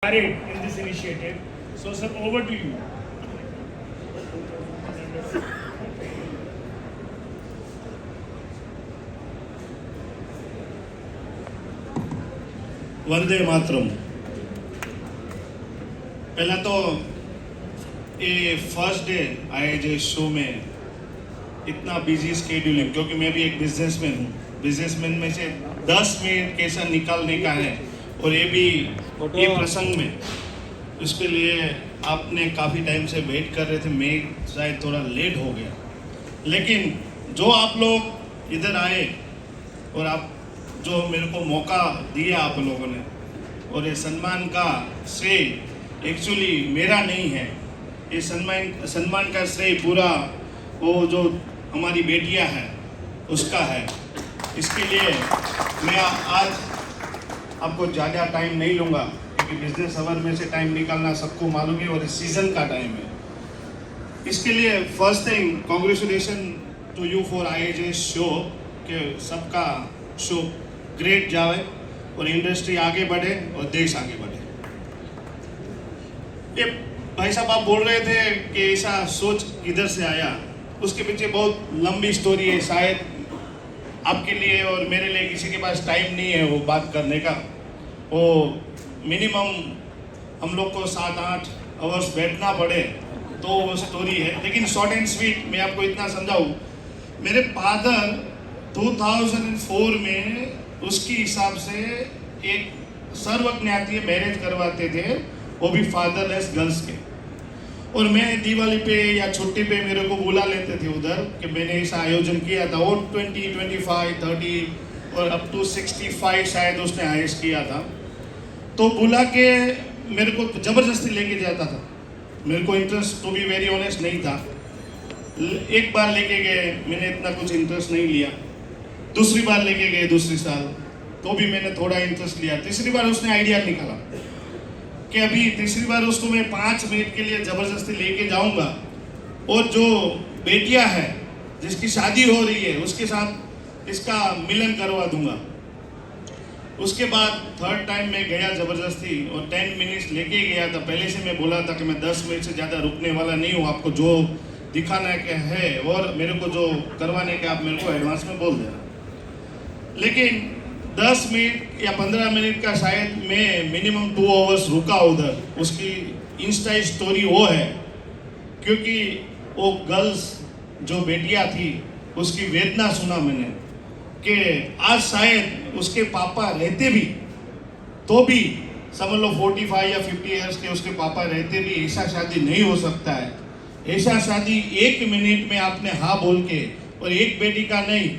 in this initiative. So, sir, over to you. Vande Mataram. पहला तो ये फर्स्ट डे आए जो शो में इतना बिजी स्केड्यूलिंग, क्योंकि मैं भी एक बिजनेसमैन हूँ। बिजनेसमैन में से 10 मिनट कैसा निकालने का है, और ये भी ये प्रसंग में, इसके लिए आपने काफ़ी टाइम से वेट कर रहे थे। मैं शायद थोड़ा लेट हो गया, लेकिन जो आप लोग इधर आए और आप जो मेरे को मौका दिया आप लोगों ने, और ये सम्मान का श्रेय एक्चुअली मेरा नहीं है। ये सम्मान का श्रेय पूरा वो जो हमारी बेटियां हैं उसका है। इसके लिए मैं आज आपको ज़्यादा टाइम नहीं लूँगा, क्योंकि बिजनेस आवर में से टाइम निकालना सबको मालूम है, और इस सीज़न का टाइम है। इसके लिए first thing, congratulation to you for IAJ show, के सबका शो ग्रेट जाए और इंडस्ट्री आगे बढ़े और देश आगे बढ़े। ये भाई साहब आप बोल रहे थे कि ऐसा सोच किधर से आया, उसके पीछे बहुत लंबी स्टोरी है। शायद आपके लिए और मेरे लिए किसी के पास टाइम नहीं है वो बात करने का। वो मिनिमम हम लोग को 7-8 आवर्स बैठना पड़े तो वो स्टोरी है, लेकिन शॉर्ट एंड स्वीट मैं आपको इतना समझाऊँ। मेरे फादर 2004 में उसके हिसाब से एक सर्वज्ञातीय मैरिज करवाते थे, वो भी फादरलेस गर्ल्स के। और मैं दिवाली पे या छुट्टी पे मेरे को बुला लेते थे उधर कि मैंने ऐसा आयोजन किया था। वो 20, 25, 30 और अप टू 65 शायद उसने हाईएस्ट किया था। तो बुला के मेरे को ज़बरदस्ती लेके जाता था। मेरे को interest to be very honest नहीं था। एक बार लेके गए, मैंने इतना कुछ इंटरेस्ट नहीं लिया। दूसरी बार लेके गए दूसरी साल, तो भी मैंने थोड़ा इंटरेस्ट लिया। तीसरी बार उसने आइडिया निकाला कि अभी तीसरी बार उसको मैं 5 मिनट के लिए ज़बरदस्ती लेके जाऊंगा, और जो बेटियां हैं जिसकी शादी हो रही है उसके साथ इसका मिलन करवा दूंगा। उसके बाद थर्ड टाइम मैं गया ज़बरदस्ती, और 10 मिनट्स लेके गया था। पहले से मैं बोला था कि मैं 10 मिनट से ज़्यादा रुकने वाला नहीं हूँ। आपको जो दिखाना के है और मेरे को जो करवाने के, आप मेरे को एडवांस में बोल देना। लेकिन 10 मिनट या 15 मिनट का शायद मैं मिनिमम 2 आवर्स रुका उधर। उसकी इंस्टा स्टोरी वो है, क्योंकि वो गर्ल्स जो बेटियां थी उसकी वेदना सुना मैंने कि आज शायद उसके पापा रहते भी तो भी, समझ लो 45 या 50 ईयर्स के उसके पापा रहते भी, ऐसा शादी नहीं हो सकता है। ऐसा शादी 1 मिनट में आपने हाँ बोल के, और एक बेटी का नहीं,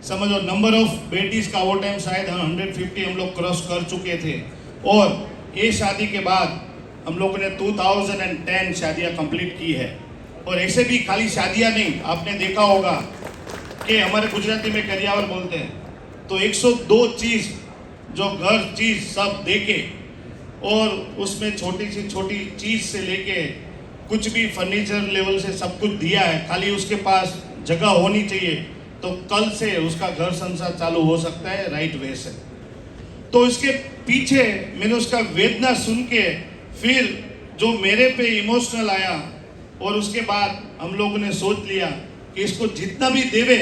समझो नंबर ऑफ बेटीज का वो टाइम शायद 150 हम लोग क्रॉस कर चुके थे। और ये शादी के बाद हम लोगों ने 2010 शादियां कंप्लीट की है। और ऐसे भी खाली शादियां नहीं, आपने देखा होगा कि हमारे गुजराती में करियावर बोलते हैं, तो 102 चीज़ जो घर चीज़ सब देके, और उसमें छोटी सी छोटी चीज़ से लेके कुछ भी फर्नीचर लेवल से सब कुछ दिया है। खाली उसके पास जगह होनी चाहिए, तो कल से उसका घर संसार चालू हो सकता है राइट वे से। तो इसके पीछे मैंने उसका वेदना सुन के फिर जो मेरे पे इमोशनल आया, और उसके बाद हम लोगों ने सोच लिया कि इसको जितना भी देवे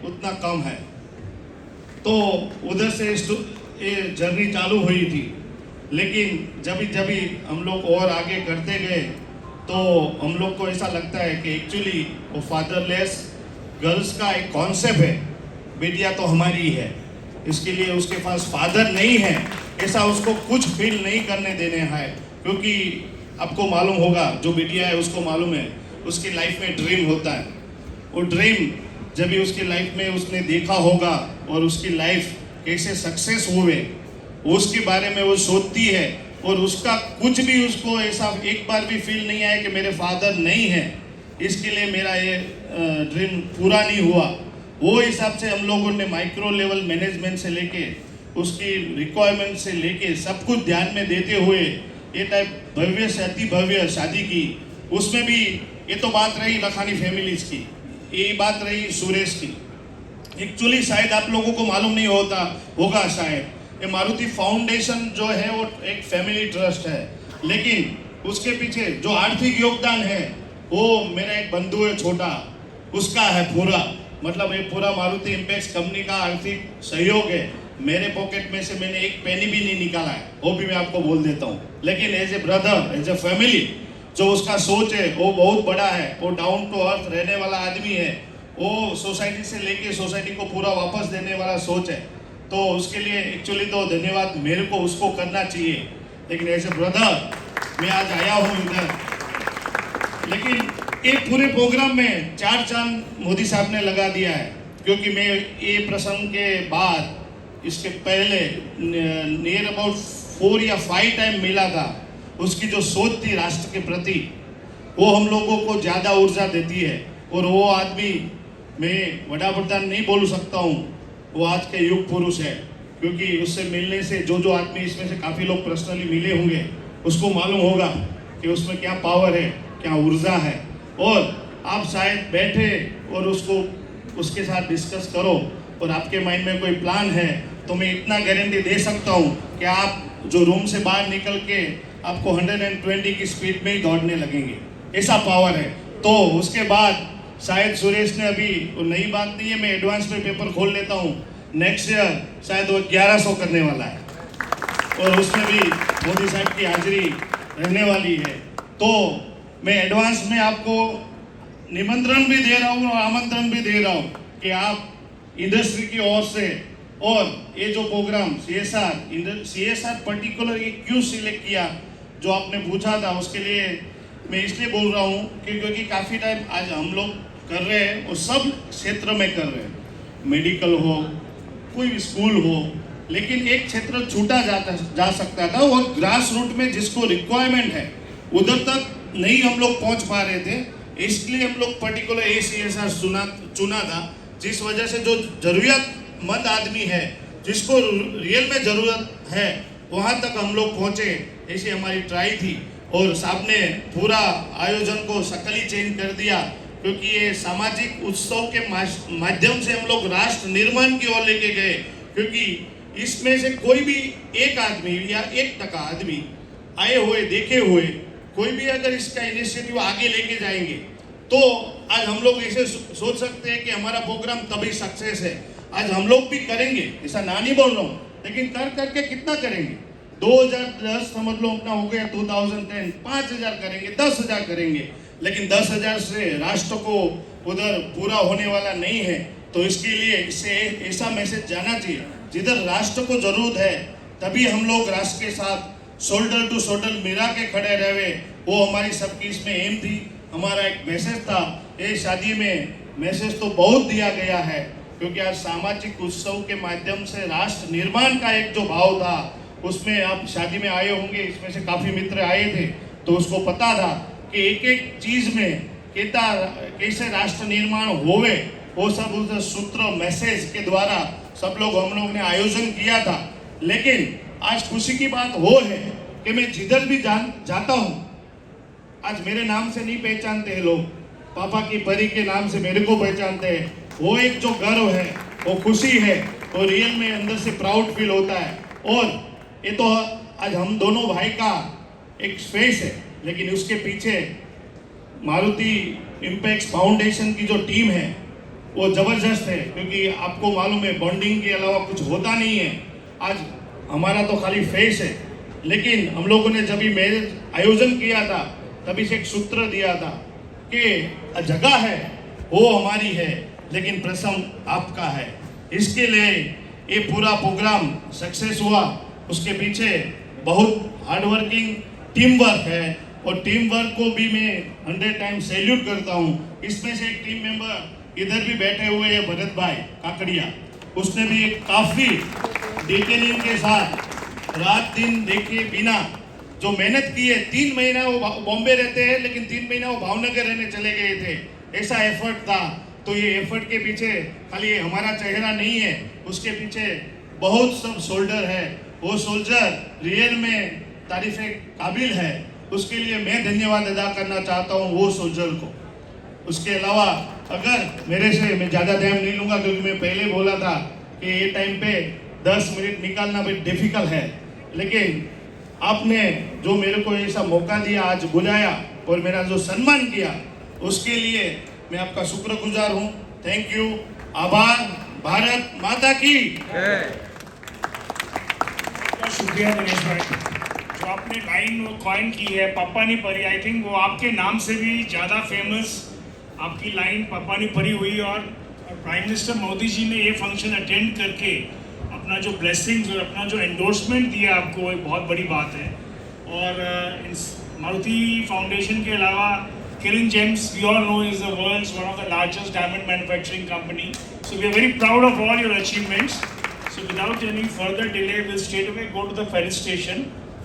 उतना कम है। तो उधर से ये जर्नी चालू हुई थी। लेकिन जब हम लोग और आगे करते गए, तो हम लोग को ऐसा लगता है कि एक्चुअली वो फादरलेस गर्ल्स का एक कॉन्सेप्ट है। बेटियां तो हमारी ही है, इसके लिए उसके पास फादर नहीं है ऐसा उसको कुछ फील नहीं करने देने है। क्योंकि आपको मालूम होगा, जो बेटियां है उसको मालूम है, उसकी लाइफ में ड्रीम होता है। वो ड्रीम जब भी उसकी लाइफ में उसने देखा होगा और उसकी लाइफ कैसे सक्सेस हुए उसके बारे में वो सोचती है, और उसका कुछ भी उसको ऐसा एक बार भी फील नहीं आया कि मेरे फादर नहीं है, इसके लिए मेरा ये ड्रीम पूरा नहीं हुआ। वो हिसाब से हम लोगों ने माइक्रो लेवल मैनेजमेंट से लेके उसकी रिक्वायरमेंट से लेके सब कुछ ध्यान में देते हुए ये टाइप भव्य से अति भव्य शादी की। उसमें भी ये तो बात रही लखानी फैमिलीज की, ये बात रही सुरेश की। एक्चुअली शायद आप लोगों को मालूम नहीं होगा शायद, ये मारुति फाउंडेशन जो है वो एक फैमिली ट्रस्ट है। लेकिन उसके पीछे जो आर्थिक योगदान है वो मेरा एक बंधु है छोटा, उसका है पूरा, मतलब ये पूरा मारुति इम्पैक्ट कंपनी का आर्थिक सहयोग है। मेरे पॉकेट में से मैंने एक पेनी भी नहीं निकाला है, वो भी मैं आपको बोल देता हूँ। लेकिन as a brother, as a family, जो उसका सोच है वो बहुत बड़ा है। वो डाउन टू अर्थ रहने वाला आदमी है। वो सोसाइटी से लेके सोसाइटी को पूरा वापस देने वाला सोच है। तो उसके लिए एक्चुअली तो धन्यवाद मेरे को उसको करना चाहिए। लेकिन एज ए ब्रदर मैं आज आया हूँ इधर। लेकिन एक पूरे प्रोग्राम में 4 चांद मोदी साहब ने लगा दिया है, क्योंकि मैं ये प्रसंग के बाद इसके पहले नियर अबाउट 4 या 5 टाइम मिला था। उसकी जो सोच थी राष्ट्र के प्रति, वो हम लोगों को ज़्यादा ऊर्जा देती है। और वो आदमी, मैं वड़ा प्रधान नहीं बोल सकता हूँ, वो आज के युग पुरुष है। क्योंकि उससे मिलने से जो आदमी इसमें से काफ़ी लोग पर्सनली मिले होंगे, उसको मालूम होगा कि उसमें क्या पावर है, क्या ऊर्जा है। और आप शायद बैठे और उसके साथ डिस्कस करो और आपके माइंड में कोई प्लान है, तो मैं इतना गारंटी दे सकता हूँ कि आप जो रूम से बाहर निकल के आपको 120 की स्पीड में ही दौड़ने लगेंगे, ऐसा पावर है। तो उसके बाद शायद सुरेश ने अभी, वो नई बात नहीं है, मैं एडवांस में पेपर खोल लेता हूँ, नेक्स्ट ईयर शायद वो 1100 करने वाला है और उसमें भी मोदी साहब की हाजिरी रहने वाली है। तो मैं एडवांस में आपको निमंत्रण भी दे रहा हूँ और आमंत्रण भी दे रहा हूँ कि आप इंडस्ट्री की ओर से, और ये जो प्रोग्राम CSR पर्टिकुलर ये क्यों सिलेक्ट किया, जो आपने पूछा था, उसके लिए मैं इसलिए बोल रहा हूँ क्योंकि काफ़ी टाइम आज हम लोग कर रहे हैं और सब क्षेत्र में कर रहे हैं, मेडिकल हो, कोई भी स्कूल हो, लेकिन एक क्षेत्र छूटा जा सकता था। वो ग्रास रूट में जिसको रिक्वायरमेंट है उधर तक नहीं हम लोग पहुंच पा रहे थे। इसलिए हम लोग पर्टिकुलर CSR चुना था, जिस वजह से जो जरूरतमंद आदमी है, जिसको रियल में ज़रूरत है, वहाँ तक हम लोग पहुँचे, ऐसी हमारी ट्राई थी। और साहब ने पूरा आयोजन को शकल ही चेंज कर दिया, क्योंकि ये सामाजिक उत्सव के माध्यम से हम लोग राष्ट्र निर्माण की ओर लेके गए। क्योंकि इसमें से कोई भी एक आदमी या 1% आदमी आए हुए, देखे हुए, कोई भी अगर इसका इनिशिएटिव आगे लेके जाएंगे, तो आज हम लोग ऐसे सोच सकते हैं कि हमारा प्रोग्राम तभी सक्सेस है। आज हम लोग भी करेंगे, ऐसा ना नहीं बोल रहा हूँ, लेकिन कर करके कितना करेंगे? 2010 समझ लो अपना हो गया, 2010 5000 करेंगे, 10,000 करेंगे, लेकिन 10,000 से राष्ट्र को उधर पूरा होने वाला नहीं है। तो इसके लिए इससे ऐसा मैसेज जाना चाहिए, जिधर राष्ट्र को जरूरत है तभी हम लोग राष्ट्र के साथ शोल्डर टू शोल्डर मिला के खड़े रहे। वो हमारी सबकी इसमें एम थी, हमारा एक मैसेज था। ये शादी में मैसेज तो बहुत दिया गया है, क्योंकि आज सामाजिक उत्सव के माध्यम से राष्ट्र निर्माण का एक जो भाव था, उसमें आप शादी में आए होंगे, इसमें से काफ़ी मित्र आए थे, तो उसको पता था कि एक एक चीज़ में कैसे राष्ट्र निर्माण होवे, वो सब उस सूत्र मैसेज के द्वारा सब लोग हम लोग ने आयोजन किया था। लेकिन आज खुशी की बात वो है कि मैं जिधर भी जाता हूँ, आज मेरे नाम से नहीं पहचानते हैं लोग, पापा की परी के नाम से मेरे को पहचानते हैं। वो एक जो गर्व है, वो खुशी है, और रियल में अंदर से प्राउड फील होता है। और ये तो आज हम दोनों भाई का एक स्पेस है, लेकिन उसके पीछे मारुति इम्पैक्ट फाउंडेशन की जो टीम है वो ज़बरदस्त है, क्योंकि आपको मालूम है बॉन्डिंग के अलावा कुछ होता नहीं है। आज हमारा तो खाली फेस है, लेकिन हम लोगों ने जब मैरिज आयोजन किया था तभी से एक सूत्र दिया था कि जगह है वो हमारी है, लेकिन प्रसंग आपका है। इसके लिए ये पूरा प्रोग्राम सक्सेस हुआ, उसके पीछे बहुत हार्डवर्किंग टीम वर्क है, और टीम वर्क को भी मैं 100 टाइम सैल्यूट करता हूँ। इसमें से एक टीम मेंबर इधर भी बैठे हुए हैं, भरत भाई काकड़िया, उसने भी एक काफ़ी डिटेलिंग के साथ रात दिन देखे बिना जो मेहनत की है। 3 महीना वो बॉम्बे रहते हैं, लेकिन 3 महीना वो भावनगर रहने चले गए थे, ऐसा एफर्ट था। तो ये एफर्ट के पीछे खाली हमारा चेहरा नहीं है, उसके पीछे बहुत सब सोल्जर है। वो सोल्जर रियल में तारीफ़ काबिल है, उसके लिए मैं धन्यवाद अदा करना चाहता हूँ वो सोल्जर को। उसके अलावा अगर मेरे से, मैं ज़्यादा टाइम नहीं लूँगा, क्योंकि मैं पहले बोला था कि ये टाइम पे 10 मिनट निकालना भी डिफ़िकल्ट है, लेकिन आपने जो मेरे को ऐसा मौका दिया, आज बुलाया और मेरा जो सम्मान किया, उसके लिए मैं आपका शुक्रगुजार हूँ। थैंक यू, आभार। भारत माता की बहुत शुक्रिया दिनेश भाई। जो आपने लाइन कॉइन की है पप्पानी परी, आई थिंक वो आपके नाम से भी ज़्यादा फेमस आपकी लाइन पप्पानी परी हुई। और प्राइम मिनिस्टर मोदी जी ने ये फंक्शन अटेंड करके अपना जो ब्लेसिंग्स और अपना जो एंडोर्समेंट दिया आपको, वो एक बहुत बड़ी बात है। और मारुति फाउंडेशन के अलावा Kiran Gems, we all know, is the world's one of the largest diamond manufacturing company. So we are very proud of all your achievements. So without any further delay, we'll straight away go to the ferry station